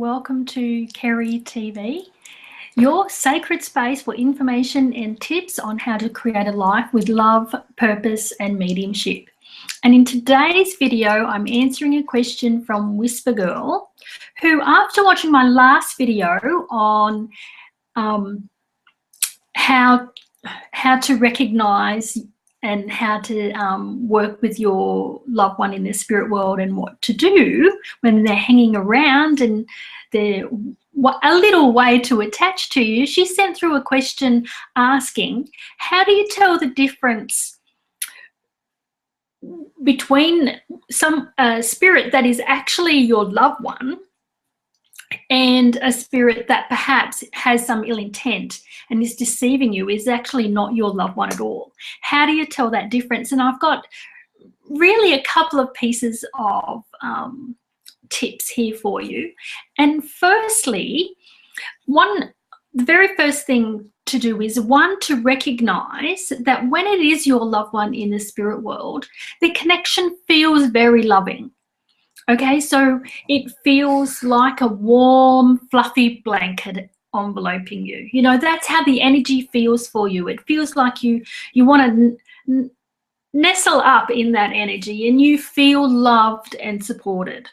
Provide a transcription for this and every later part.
welcome to Kerry TV, your sacred space for information and tips on how to create a life with love, purpose and mediumship. And in today's video, I'm answering a question from Whispergirl, who, after watching my last video on how to recognize and how to work with your loved one in the spirit world and what to do when they're hanging around and they're a little way to attach to you, she sent through a question asking, how do you tell the difference between some spirit that is actually your loved one and a spirit that perhaps has some ill intent and is deceiving you, is actually not your loved one at all? How do you tell that difference? And I've got really a couple of pieces of tips here for you. And firstly, the very first thing to do is, one, to recognize that when it is your loved one in the spirit world, the connection feels very loving. Okay, so it feels like a warm, fluffy blanket enveloping you. You know, that's how the energy feels for you. It feels like you want to nestle up in that energy and you feel loved and supported.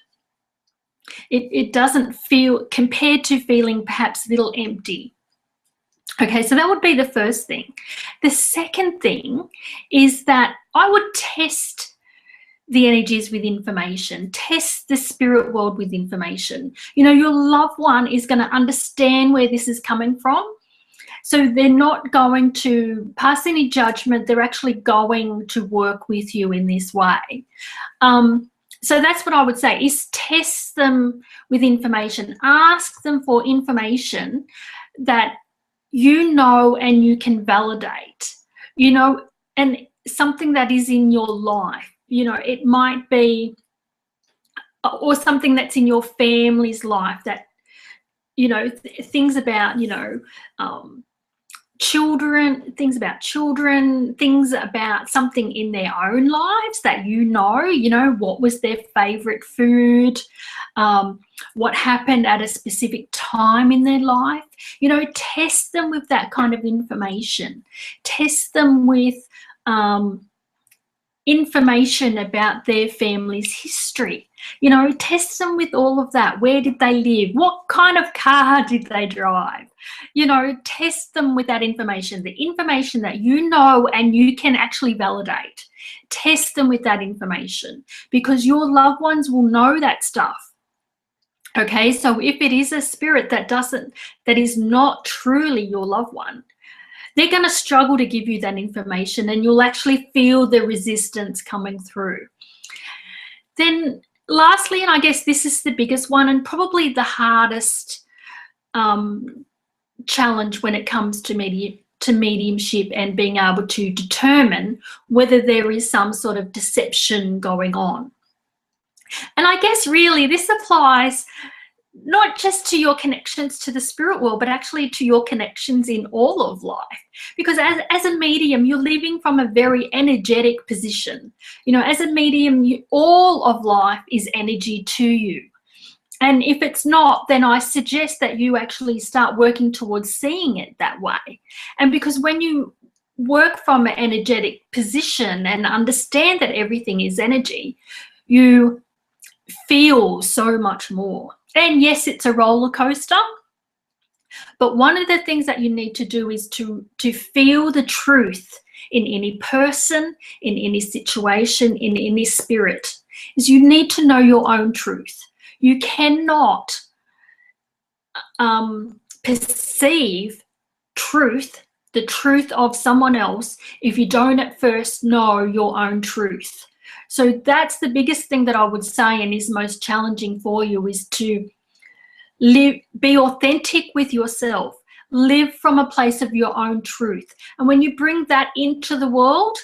It doesn't feel, compared to feeling perhaps a little empty. Okay, so that would be the first thing. The second thing is that I would test the energies with information. Test the spirit world with information. You know, your loved one is going to understand where this is coming from. So they're not going to pass any judgment. They're actually going to work with you in this way. So that's what I would say, is test them with information. Ask them for information that you know and you can validate, you know, and something that is in your life. You know, it might be, or something that's in your family's life that, you know, things about, you know, children, things about something in their own lives that you know, what was their favorite food, what happened at a specific time in their life. You know, test them with that kind of information. Test them with information about their family's history. You know, test them with all of that. Where did they live? What kind of car did they drive? You know, test them with that information, the information that you know and you can actually validate. Test them with that information, because your loved ones will know that stuff. Okay, so if it is a spirit that is not truly your loved one, they're going to struggle to give you that information, and you'll actually feel the resistance coming through. Then lastly, and I guess this is the biggest one and probably the hardest challenge when it comes to mediumship and being able to determine whether there is some sort of deception going on. And I guess really this applies not just to your connections to the spirit world, but actually to your connections in all of life. Because as a medium, you're living from a very energetic position. You know, as a medium, all of life is energy to you. And if it's not, then I suggest that you actually start working towards seeing it that way. And because when you work from an energetic position and understand that everything is energy, you feel so much more. And yes, it's a roller coaster, but one of the things that you need to do is to feel the truth in any person, in any situation, in any spirit, is you need to know your own truth. You cannot perceive truth, the truth of someone else, if you don't at first know your own truth. So that's the biggest thing that I would say, and is most challenging for you, is to be authentic with yourself. Live from a place of your own truth. And when you bring that into the world,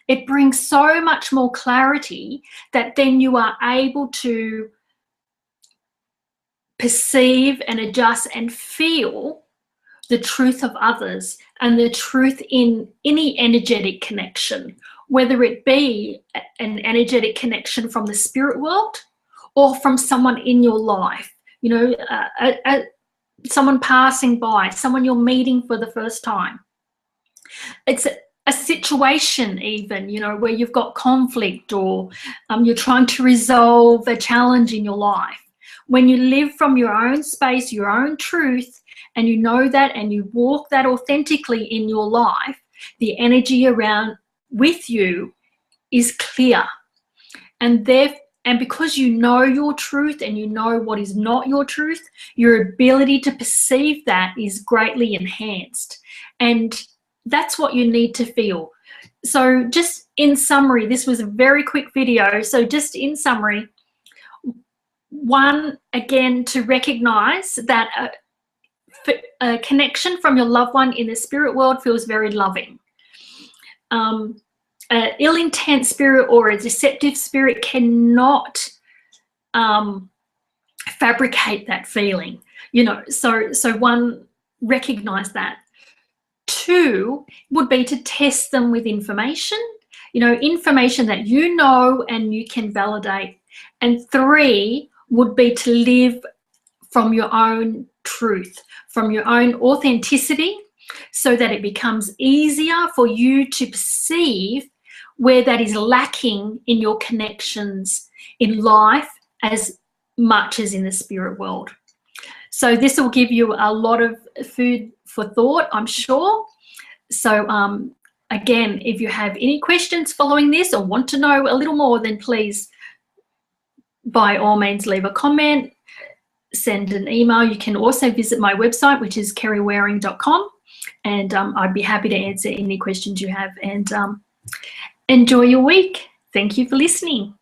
it brings so much more clarity that then you are able to perceive and adjust and feel the truth of others and the truth in any energetic connection, whether it be an energetic connection from the spirit world or from someone in your life you know, someone passing by, someone you're meeting for the first time. It's a situation even, you know, where you've got conflict, or you're trying to resolve a challenge in your life. When you live from your own space, your own truth, and you know that, and you walk that authentically in your life, the energy around with you is clear. And because you know your truth and you know what is not your truth, your ability to perceive that is greatly enhanced. And that's what you need to feel. So just in summary, this was a very quick video. So just in summary, one, again, to recognize that a connection from your loved one in the spirit world feels very loving. An ill intent spirit or a deceptive spirit cannot fabricate that feeling, you know. So one, recognize that. Two would be to test them with information, you know, information that you know and you can validate. And three would be to live from your own truth, from your own authenticity, so that it becomes easier for you to perceive where that is lacking in your connections in life as much as in the spirit world. So this will give you a lot of food for thought, I'm sure. So again, if you have any questions following this or want to know a little more, then please, by all means, leave a comment, send an email. You can also visit my website, which is kerrywaring.com, and I'd be happy to answer any questions you have. And enjoy your week. Thank you for listening.